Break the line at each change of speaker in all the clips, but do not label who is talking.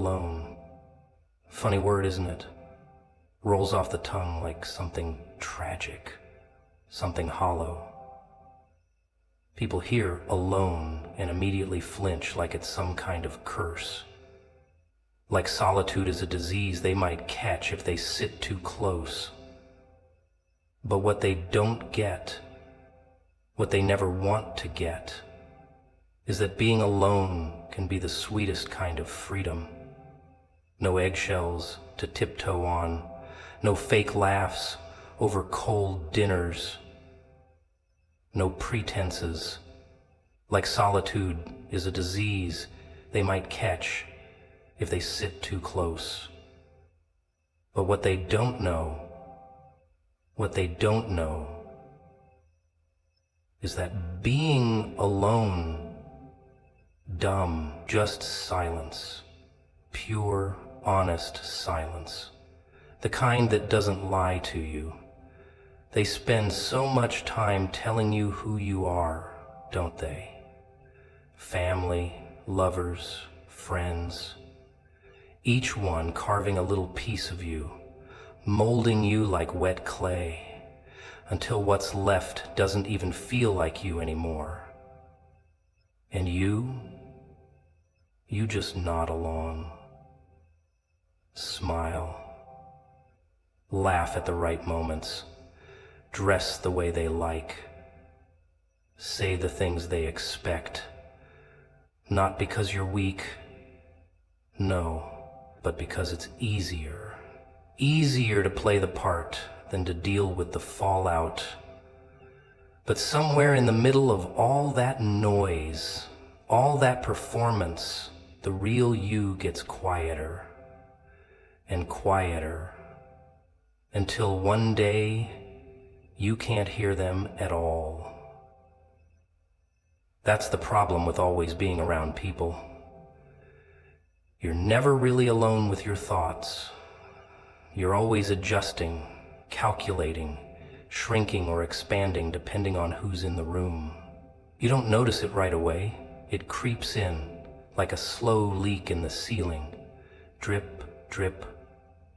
alone. Funny word, isn't it? Rolls off the tongue like something tragic, something hollow. People hear alone and immediately flinch like it's some kind of curse. Like solitude is a disease they might catch if they sit too close. But what they don't get, what they never want to get, is that being alone can be the sweetest kind of freedom. No eggshells to tiptoe on, no fake laughs over cold dinners, no pretenses. Like solitude is a disease they might catch if they sit too close. But what they don't know is that being alone, dumb, just silence, pure, honest silence, the kind that doesn't lie to you. They spend so much time telling you who you are, don't they? Family, lovers, friends, each one carving a little piece of you, molding you like wet clay, until what's left doesn't even feel like you anymore. And you just nod along, smile, laugh at the right moments, dress the way they like, say the things they expect, not because you're weak, no, but because it's easier to play the part than to deal with the fallout. But somewhere in the middle of all that noise, all that performance, the real you gets quieter and quieter until one day you can't hear them at all. That's the problem with always being around people. You're never really alone with your thoughts. You're always adjusting, calculating, shrinking or expanding depending on who's in the room. You don't notice it right away. It creeps in like a slow leak in the ceiling. Drip, drip,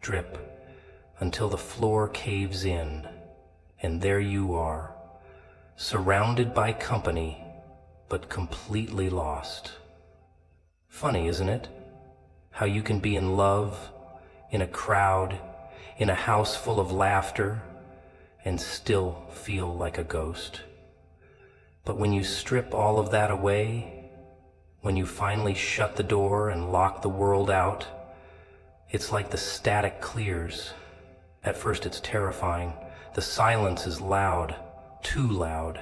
drip, until the floor caves in, and there you are, surrounded by company, but completely lost. Funny, isn't it? How you can be in love, in a crowd, in a house full of laughter, and still feel like a ghost. But when you strip all of that away, when you finally shut the door and lock the world out, it's like the static clears. At first it's terrifying. The silence is loud, too loud.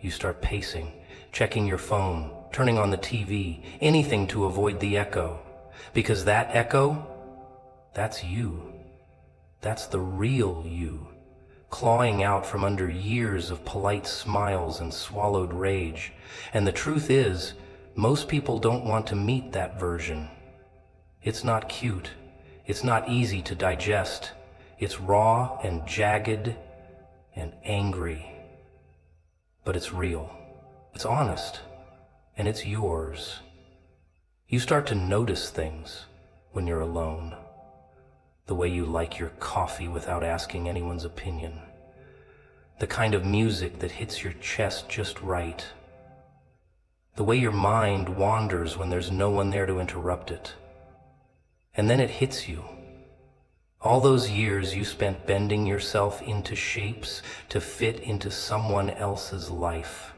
You start pacing, checking your phone, turning on the TV, anything to avoid the echo. Because that echo, that's you. That's the real you, clawing out from under years of polite smiles and swallowed rage. And the truth is, most people don't want to meet that version. It's not cute. It's not easy to digest. It's raw and jagged and angry. But it's real. It's honest. And it's yours. You start to notice things when you're alone. The way you like your coffee without asking anyone's opinion. The kind of music that hits your chest just right. The way your mind wanders when there's no one there to interrupt it. And then it hits you. All those years you spent bending yourself into shapes to fit into someone else's life.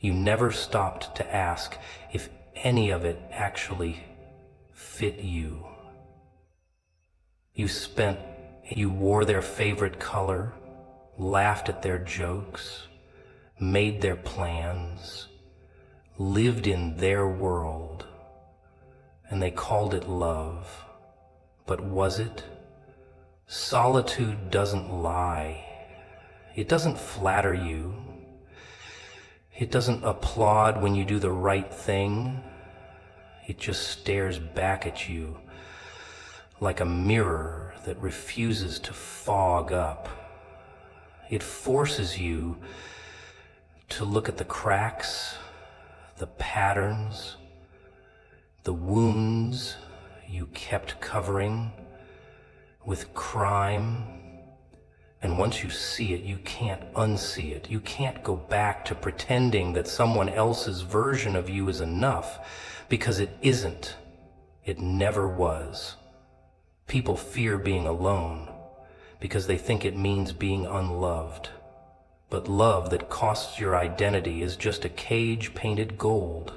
You never stopped to ask if any of it actually fit you. You wore their favorite color, laughed at their jokes, made their plans, lived in their world, and they called it love. But was it? Solitude doesn't lie. It doesn't flatter you. It doesn't applaud when you do the right thing. It just stares back at you like a mirror that refuses to fog up. It forces you to look at the cracks, the patterns, the wounds, kept covering with crime. And once you see it, you can't unsee it. You can't go back to pretending that someone else's version of you is enough, because it isn't. It never was. People fear being alone because they think it means being unloved. But love that costs your identity is just a cage painted gold.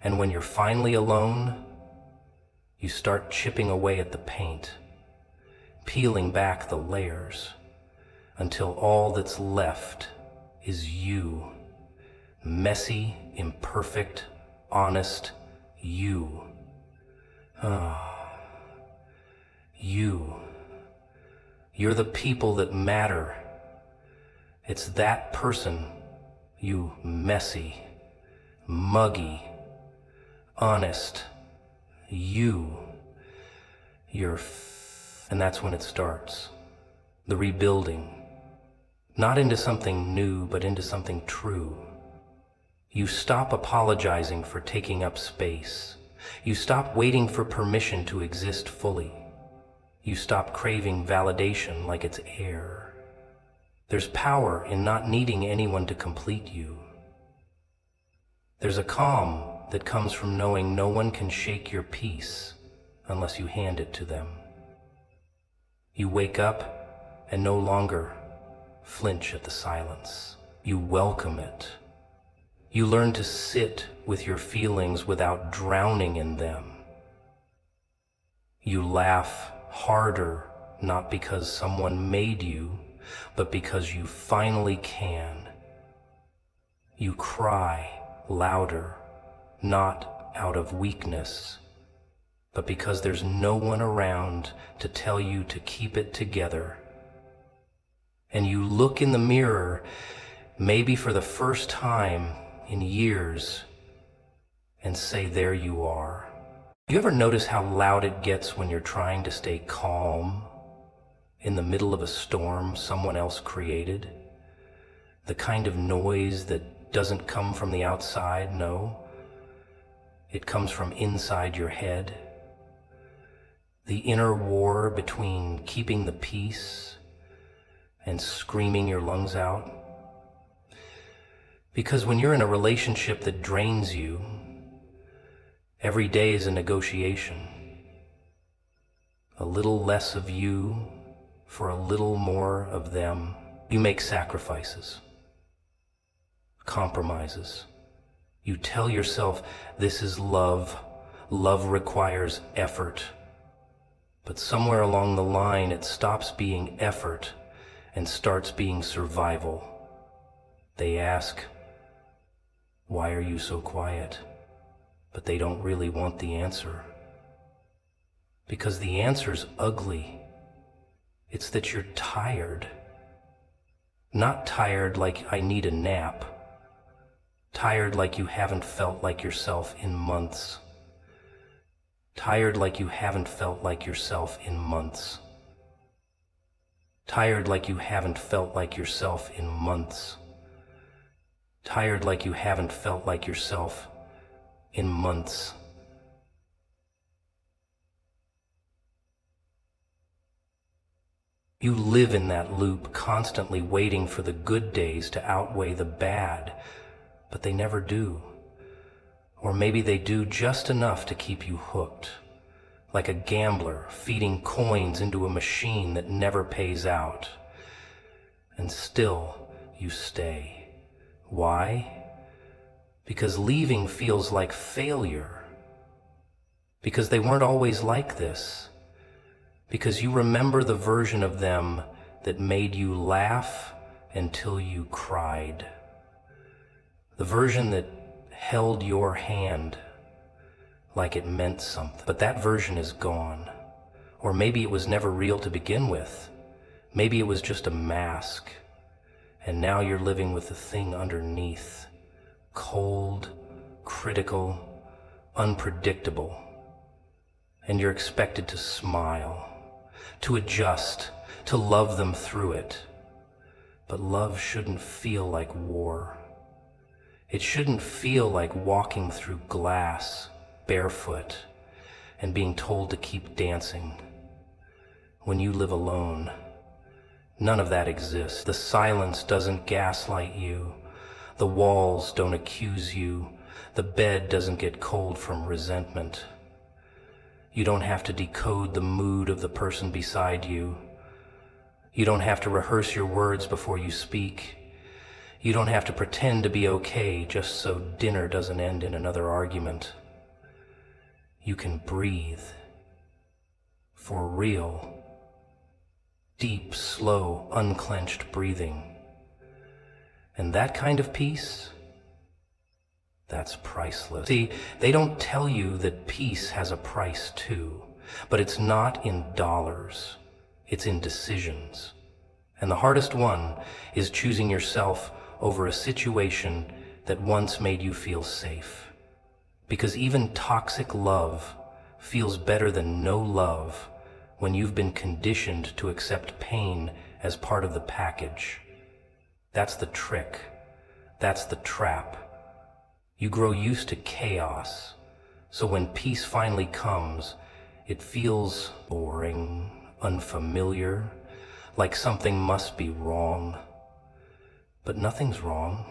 And when you're finally alone, you start chipping away at the paint, peeling back the layers, until all that's left is you. Messy, imperfect, honest you. You. You're the people that matter. It's that person, you messy, muggy, honest, you. And that's when it starts. The rebuilding. Not into something new, but into something true. You stop apologizing for taking up space. You stop waiting for permission to exist fully. You stop craving validation like it's air. There's power in not needing anyone to complete you. There's a calm that comes from knowing no one can shake your peace unless you hand it to them. You wake up and no longer flinch at the silence. You welcome it. You learn to sit with your feelings without drowning in them. You laugh harder, not because someone made you, but because you finally can. You cry louder, not out of weakness, but because there's no one around to tell you to keep it together. And you look in the mirror, maybe for the first time in years, and say, there you are. You ever notice how loud it gets when you're trying to stay calm in the middle of a storm someone else created? The kind of noise that doesn't come from the outside, no. It comes from inside your head. The inner war between keeping the peace and screaming your lungs out. Because when you're in a relationship that drains you, every day is a negotiation. A little less of you for a little more of them. You make sacrifices, compromises. You tell yourself, this is love. Love requires effort. But somewhere along the line, it stops being effort and starts being survival. They ask, why are you so quiet? But they don't really want the answer. Because the answer's ugly. It's that you're tired. Not tired like I need a nap. Tired like you haven't felt like yourself in months. Tired like you haven't felt like yourself in months. Tired like you haven't felt like yourself in months. Tired like you haven't felt like yourself in months. You live in that loop, constantly waiting for the good days to outweigh the bad, but they never do. Or maybe they do just enough to keep you hooked, like a gambler feeding coins into a machine that never pays out. And still you stay. Why? Because leaving feels like failure. Because they weren't always like this. Because you remember the version of them that made you laugh until you cried. The version that held your hand like it meant something. But that version is gone. Or maybe it was never real to begin with. Maybe it was just a mask. And now you're living with the thing underneath. Cold, critical, unpredictable. And you're expected to smile, to adjust, to love them through it. But love shouldn't feel like war. It shouldn't feel like walking through glass, barefoot, and being told to keep dancing. When you live alone, none of that exists. The silence doesn't gaslight you. The walls don't accuse you. The bed doesn't get cold from resentment. You don't have to decode the mood of the person beside you. You don't have to rehearse your words before you speak. You don't have to pretend to be okay just so dinner doesn't end in another argument. You can breathe. For real. Deep, slow, unclenched breathing. And that kind of peace, that's priceless. See, they don't tell you that peace has a price too, but it's not in dollars, it's in decisions. And the hardest one is choosing yourself over a situation that once made you feel safe. Because even toxic love feels better than no love when you've been conditioned to accept pain as part of the package. That's the trick. That's the trap. You grow used to chaos, so when peace finally comes, it feels boring, unfamiliar, like something must be wrong. But nothing's wrong.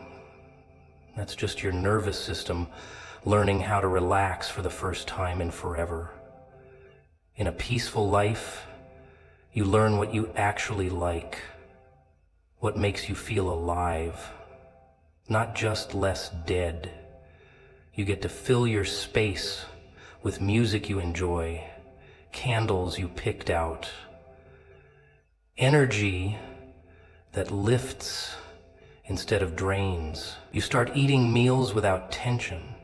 That's just your nervous system learning how to relax for the first time in forever. In a peaceful life, you learn what you actually like, what makes you feel alive, not just less dead. You get to fill your space with music you enjoy, candles you picked out, energy that lifts instead of drains. You start eating meals without tension,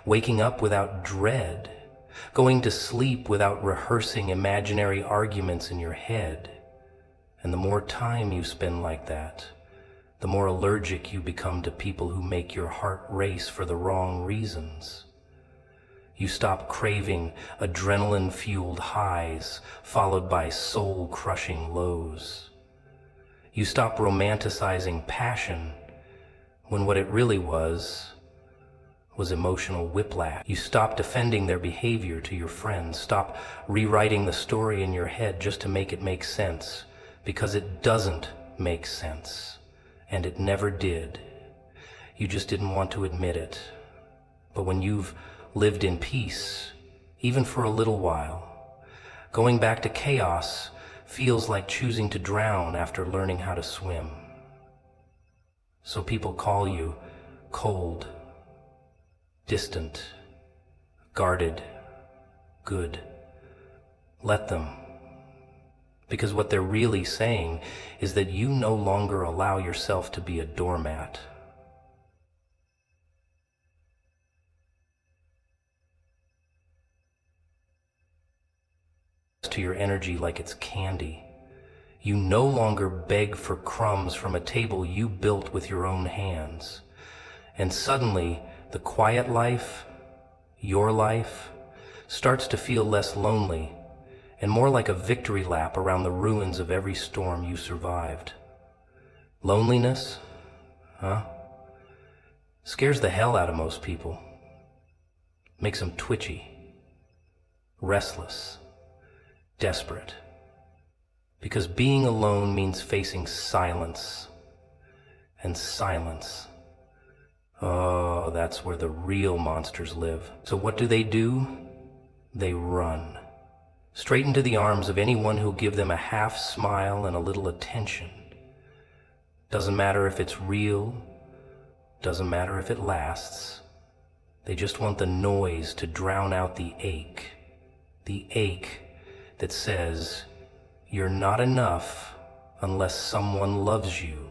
waking up without dread, going to sleep without rehearsing imaginary arguments in your head. And the more time you spend like that, the more allergic you become to people who make your heart race for the wrong reasons. You stop craving adrenaline-fueled highs followed by soul-crushing lows. You stop romanticizing passion when what it really was emotional whiplash. You stop defending their behavior to your friends. Stop rewriting the story in your head just to make it make sense, because it doesn't make sense, and it never did. You just didn't want to admit it. But when you've lived in peace, even for a little while, going back to chaos feels like choosing to drown after learning how to swim. So people call you cold, distant, guarded, good. Let them. Because what they're really saying is that you no longer allow yourself to be a doormat. To your energy like it's candy. You no longer beg for crumbs from a table you built with your own hands. And suddenly, the quiet life, your life, starts to feel less lonely and more like a victory lap around the ruins of every storm you survived. Loneliness, scares the hell out of most people. Makes them twitchy, restless, desperate. Because being alone means facing silence. And silence, oh, that's where the real monsters live. So what do? They run. Straight into the arms of anyone who'll give them a half smile and a little attention. Doesn't matter if it's real, doesn't matter if it lasts. They just want the noise to drown out the ache that says, you're not enough unless someone loves you.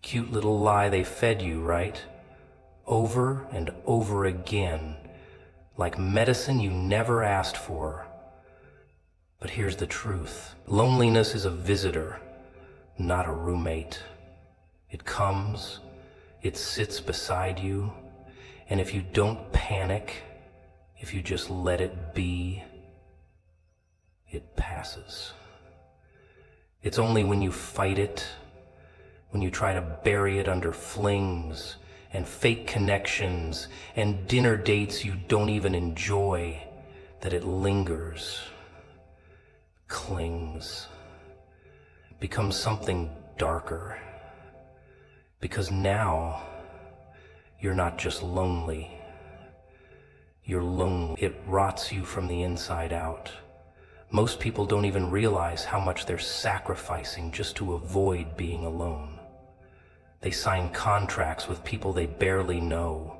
Cute little lie they fed you, right? Over and over again, like medicine you never asked for. But here's the truth. Loneliness is a visitor, not a roommate. It comes, it sits beside you, and if you don't panic, if you just let it be, it passes. It's only when you fight it, when you try to bury it under flings and fake connections and dinner dates you don't even enjoy, that it lingers, clings, becomes something darker. Because now, you're not just lonely, you're lonely. It rots you from the inside out. Most people don't even realize how much they're sacrificing just to avoid being alone. They sign contracts with people they barely know.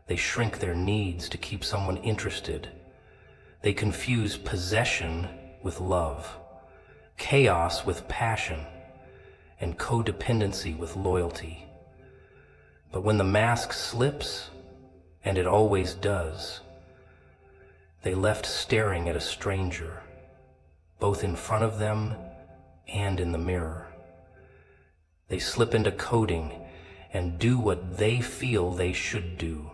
They shrink their needs to keep someone interested. They confuse possession with love, chaos with passion, and codependency with loyalty. But when the mask slips, and it always does, they left staring at a stranger, both in front of them and in the mirror. They slip into coding and do what they feel they should do.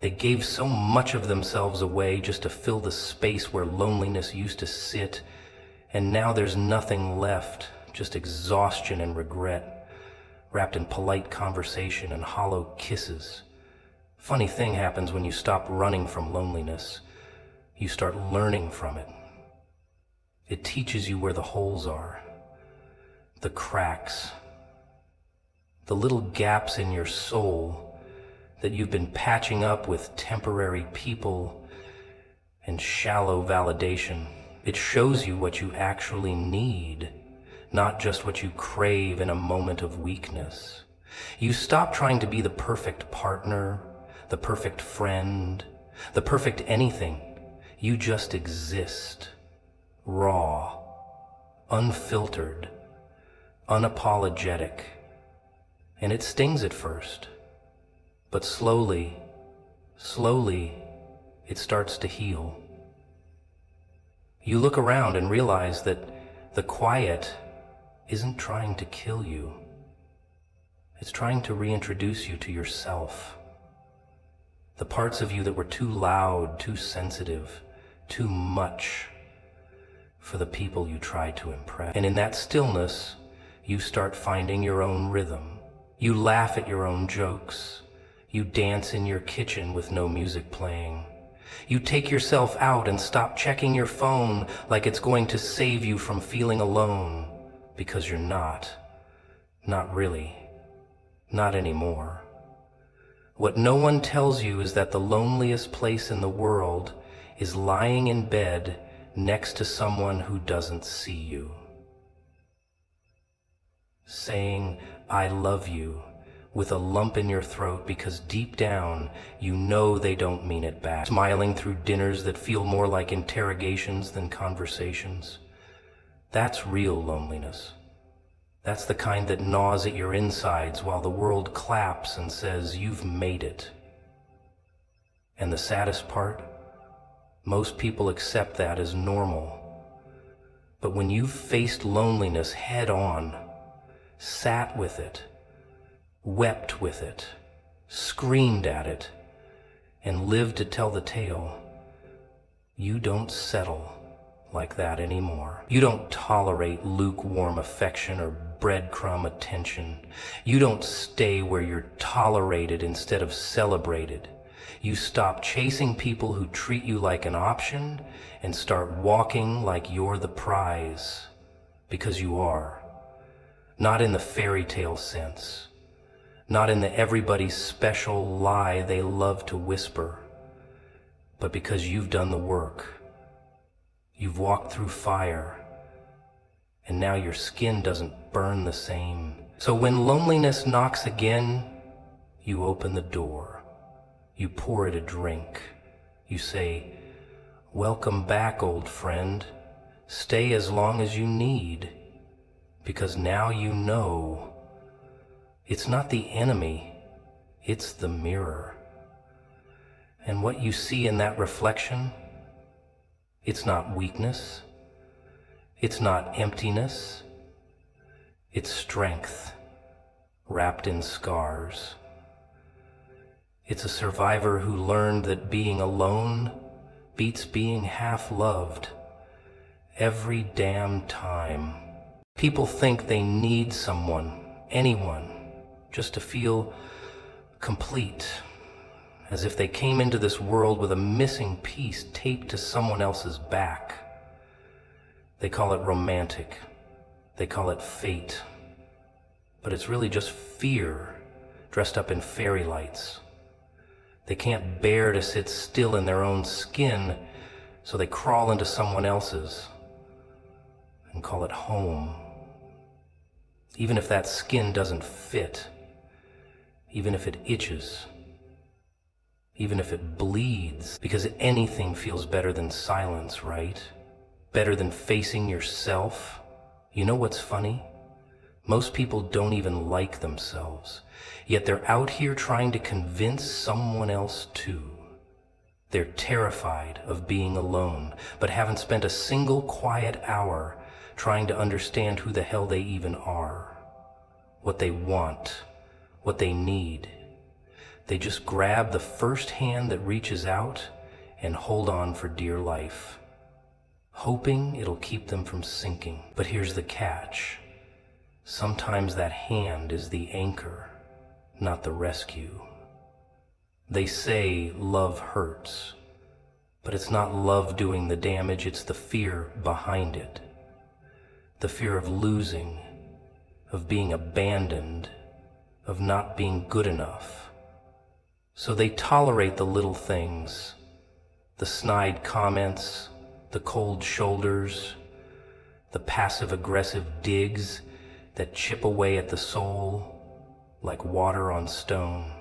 They gave so much of themselves away just to fill the space where loneliness used to sit, and now there's nothing left, just exhaustion and regret, wrapped in polite conversation and hollow kisses. Funny thing happens when you stop running from loneliness. You start learning from it. It teaches you where the holes are, the cracks, the little gaps in your soul that you've been patching up with temporary people and shallow validation. It shows you what you actually need, not just what you crave in a moment of weakness. You stop trying to be the perfect partner, the perfect friend, the perfect anything. You just exist, raw, unfiltered, unapologetic. And it stings at first, but slowly, it starts to heal. You look around and realize that the quiet isn't trying to kill you. It's trying to reintroduce you to yourself. The parts of you that were too loud, too sensitive, too much for the people you tried to impress. And in that stillness, you start finding your own rhythm. You laugh at your own jokes. You dance in your kitchen with no music playing. You take yourself out and stop checking your phone like it's going to save you from feeling alone, because you're not. Not really. Not anymore. What no one tells you is that the loneliest place in the world is lying in bed next to someone who doesn't see you. Saying, "I love you," with a lump in your throat because deep down you know they don't mean it back. Smiling through dinners that feel more like interrogations than conversations. That's real loneliness. That's the kind that gnaws at your insides while the world claps and says, "You've made it." And the saddest part? Most people accept that as normal. But when you've faced loneliness head on, sat with it, wept with it, screamed at it, and lived to tell the tale, you don't settle like that anymore. You don't tolerate lukewarm affection or breadcrumb attention. You don't stay where you're tolerated instead of celebrated. You stop chasing people who treat you like an option and start walking like you're the prize, because you are. Not in the fairy tale sense. Not in the everybody's special lie they love to whisper, but because you've done the work. You've walked through fire, and now your skin doesn't burn the same. So when loneliness knocks again, you open the door. You pour it a drink. You say, "Welcome back, old friend. Stay as long as you need, because now you know it's not the enemy, it's the mirror. And what you see in that reflection, it's not weakness, it's not emptiness, it's strength wrapped in scars. It's a survivor who learned that being alone beats being half-loved every damn time. People think they need someone, anyone, just to feel complete. as if they came into this world with a missing piece taped to someone else's back. They call it romantic. They call it fate. But it's really just fear dressed up in fairy lights. They can't bear to sit still in their own skin, so they crawl into someone else's and call it home. Even if that skin doesn't fit, even if it itches, even if it bleeds, because anything feels better than silence, right? Better than facing yourself. You know what's funny? Most people don't even like themselves, yet they're out here trying to convince someone else to. They're terrified of being alone, but haven't spent a single quiet hour trying to understand who the hell they even are, what they want, what they need. They just grab the first hand that reaches out and hold on for dear life, hoping it'll keep them from sinking. But here's the catch. Sometimes that hand is the anchor, not the rescue. They say love hurts, but it's not love doing the damage, it's the fear behind it. The fear of losing, of being abandoned, of not being good enough. So they tolerate the little things, the snide comments, the cold shoulders, the passive-aggressive digs that chip away at the soul like water on stone.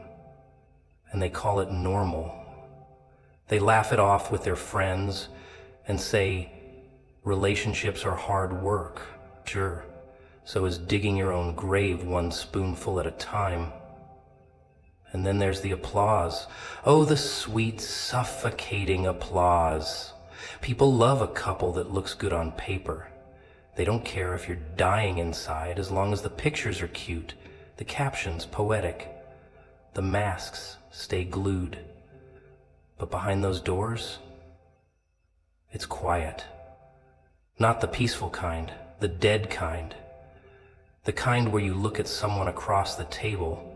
And they call it normal. They laugh it off with their friends and say, relationships are hard work. Sure, so is digging your own grave one spoonful at a time. And then there's the applause. Oh, the sweet, suffocating applause. People love a couple that looks good on paper. They don't care if you're dying inside as long as the pictures are cute, the captions poetic, the masks stay glued. But behind those doors, it's quiet. Not the peaceful kind, the dead kind. The kind where you look at someone across the table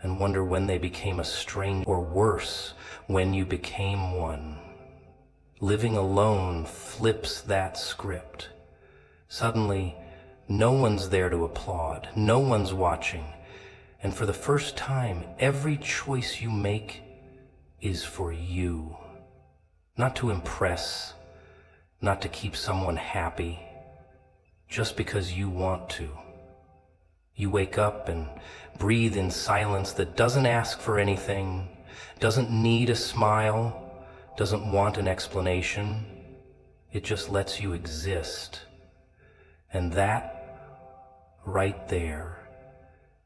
and wonder when they became a stranger, or worse, when you became one. Living alone flips that script. Suddenly, no one's there to applaud, no one's watching, and for the first time, every choice you make is for you. Not to impress, not to keep someone happy, just because you want to. You wake up and breathe in silence that doesn't ask for anything, doesn't need a smile, doesn't want an explanation. It just lets you exist. And that, right there,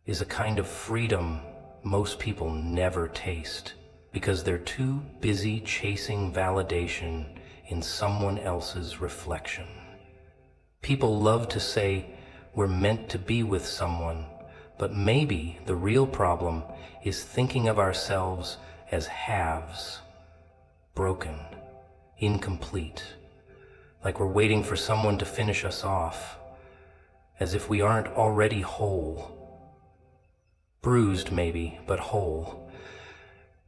is a kind of freedom most people never taste, because they're too busy chasing validation in someone else's reflection. People love to say we're meant to be with someone, but maybe the real problem is thinking of ourselves as halves, broken, incomplete, like we're waiting for someone to finish us off, as if we aren't already whole. Bruised maybe, but whole.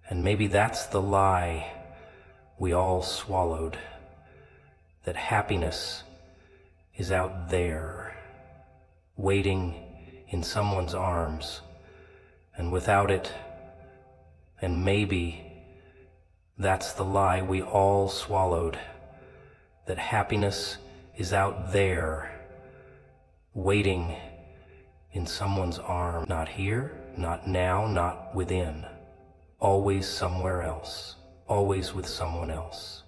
And maybe that's the lie we all swallowed, that happiness is out there, waiting in someone's arms, and without it, and maybe that's the lie we all swallowed, that happiness is out there, waiting in someone's arm. Not here, not now, not within. Always somewhere else, always with someone else.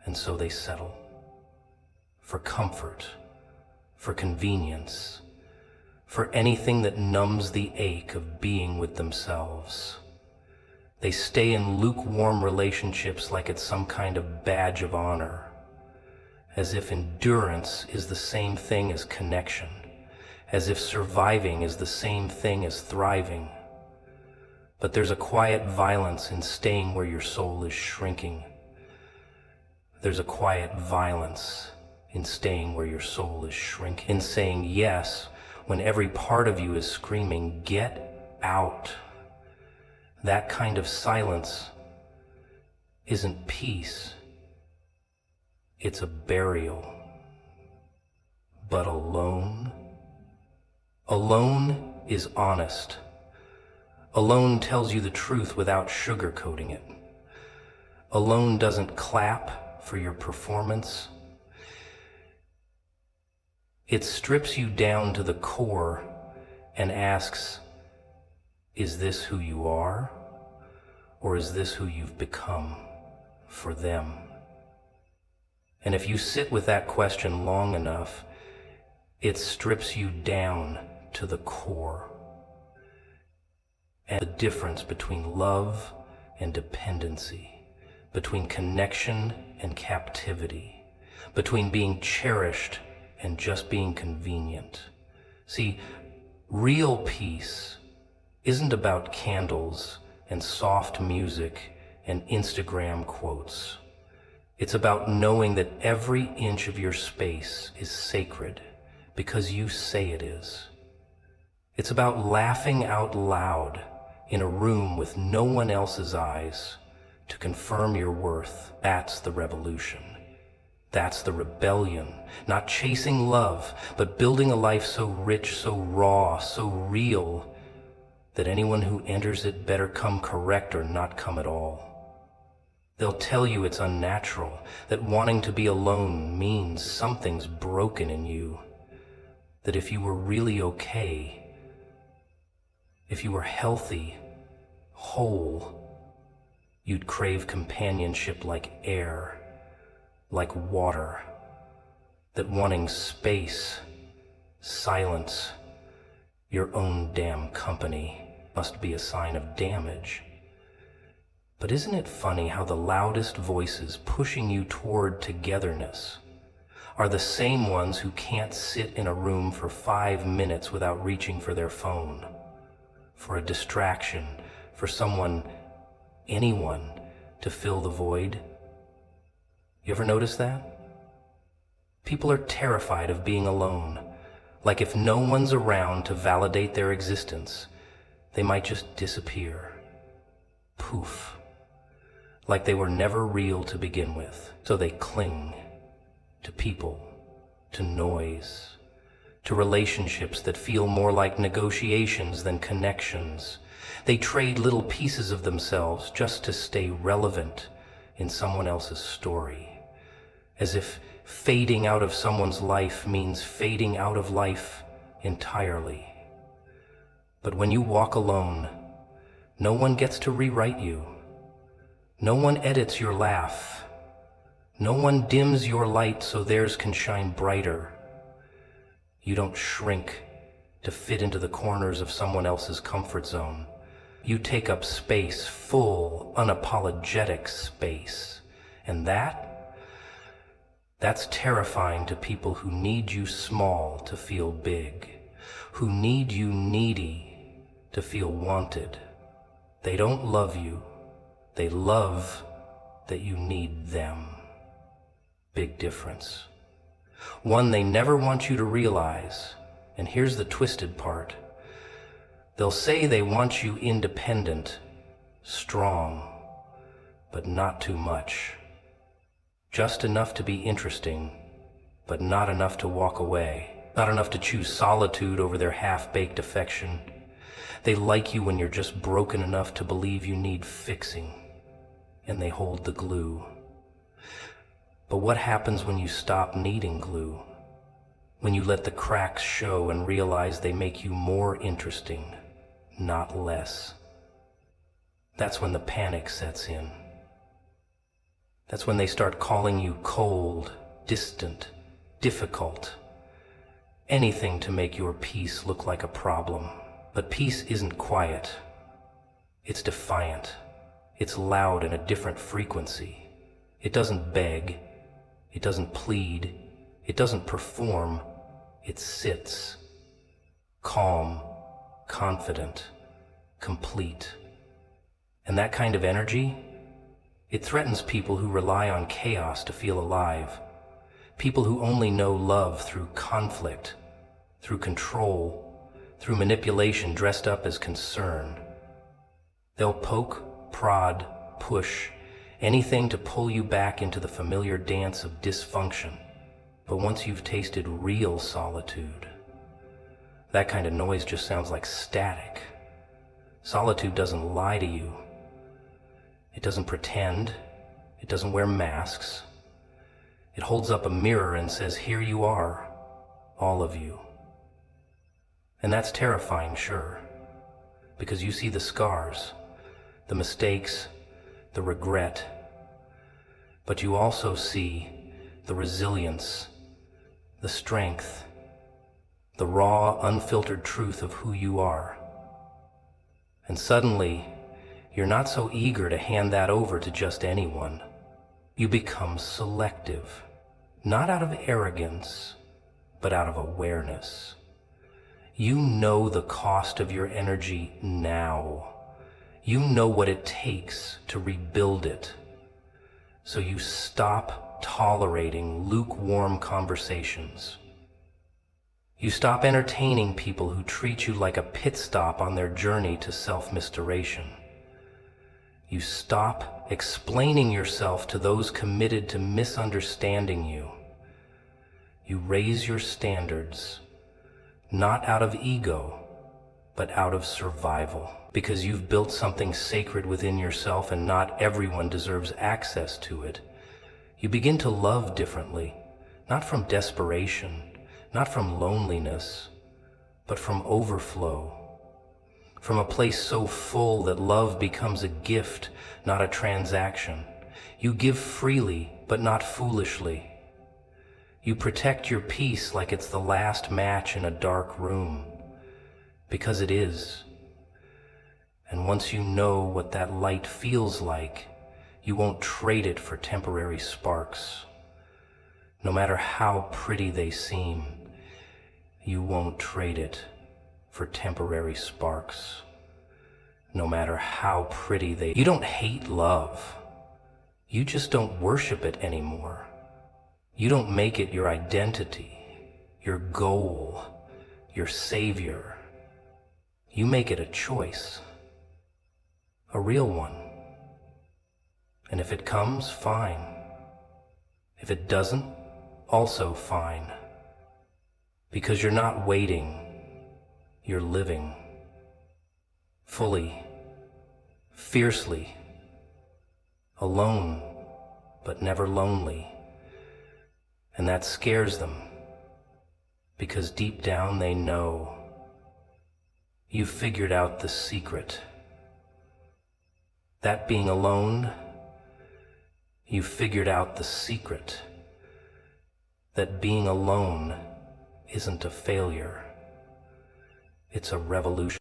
And so they settle for comfort, for convenience, for anything that numbs the ache of being with themselves. They stay in lukewarm relationships like it's some kind of badge of honor, as if endurance is the same thing as connection, as if surviving is the same thing as thriving. But there's a quiet violence in staying where your soul is shrinking. There's a quiet violence in staying where your soul is shrinking, in saying yes when every part of you is screaming, get out. That kind of silence isn't peace, it's a burial. But alone? Alone is honest. Alone tells you the truth without sugarcoating it. Alone doesn't clap for your performance. It strips you down to the core and asks, is this who you are, or is this who you've become for them? And if you sit with that question long enough, it strips you down to the core. And the difference between love and dependency, between connection and captivity, between being cherished and just being convenient. See, real peace isn't about candles and soft music and Instagram quotes. It's about knowing that every inch of your space is sacred because you say it is. It's about laughing out loud in a room with no one else's eyes to confirm your worth. That's the revolution. That's the rebellion. Not chasing love, but building a life so rich, so raw, so real, that anyone who enters it better come correct or not come at all. They'll tell you it's unnatural, that wanting to be alone means something's broken in you, that if you were really okay, if you were healthy, whole, you'd crave companionship like air, like water, that wanting space, silence, your own damn company must be a sign of damage. But isn't it funny how the loudest voices pushing you toward togetherness are the same ones who can't sit in a room for 5 minutes without reaching for their phone, for a distraction, for someone, anyone, to fill the void? You ever notice that? People are terrified of being alone, like if no one's around to validate their existence, they might just disappear. Poof. Like they were never real to begin with. So they cling to people, to noise, to relationships that feel more like negotiations than connections. They trade little pieces of themselves just to stay relevant in someone else's story, as if fading out of someone's life means fading out of life entirely. But when you walk alone, no one gets to rewrite you. No one edits your laugh. No one dims your light so theirs can shine brighter. You don't shrink to fit into the corners of someone else's comfort zone. You take up space, full, unapologetic space. And that's terrifying to people who need you small to feel big, who need you needy to feel wanted. They don't love you. They love that you need them. Big difference. One they never want you to realize, and here's the twisted part. They'll say they want you independent, strong, but not too much. Just enough to be interesting, but not enough to walk away. Not enough to choose solitude over their half-baked affection. They like you when you're just broken enough to believe you need fixing, and they hold the glue. But what happens when you stop needing glue? When you let the cracks show and realize they make you more interesting, not less? That's when the panic sets in. That's when they start calling you cold, distant, difficult. Anything to make your peace look like a problem. But peace isn't quiet. It's defiant. It's loud in a different frequency. It doesn't beg. It doesn't plead. It doesn't perform. It sits. Calm, confident, complete. And that kind of energy, it threatens people who rely on chaos to feel alive. People who only know love through conflict, through control, through manipulation dressed up as concern. They'll poke, prod, push, anything to pull you back into the familiar dance of dysfunction. But once you've tasted real solitude, that kind of noise just sounds like static. Solitude doesn't lie to you. It doesn't pretend. It doesn't wear masks. It holds up a mirror and says, here you are, all of you. And that's terrifying, sure, because you see the scars, the mistakes, the regret, but you also see the resilience, the strength, the raw, unfiltered truth of who you are. And suddenly, you're not so eager to hand that over to just anyone. You become selective, not out of arrogance, but out of awareness. You know the cost of your energy now. You know what it takes to rebuild it. So you stop tolerating lukewarm conversations. You stop entertaining people who treat you like a pit stop on their journey to self-mistoration. You stop explaining yourself to those committed to misunderstanding you. You raise your standards, not out of ego, but out of survival, because you've built something sacred within yourself and not everyone deserves access to it. You begin to love differently, not from desperation, not from loneliness, but from overflow. From a place so full that love becomes a gift, not a transaction. You give freely, but not foolishly. You protect your peace like it's the last match in a dark room, because it is. And once you know what that light feels like, you won't trade it for temporary sparks. No matter how pretty they seem, you won't trade it for temporary sparks. No matter how pretty they... You don't hate love. You just don't worship it anymore. You don't make it your identity, your goal, your savior. You make it a choice, a real one. And if it comes, fine. If it doesn't, also fine. Because you're not waiting, you're living. Fully, fiercely, alone, but never lonely. And that scares them, because deep down they know you've figured out the secret. That being alone, you've figured out the secret. That being alone isn't a failure, it's a revolution.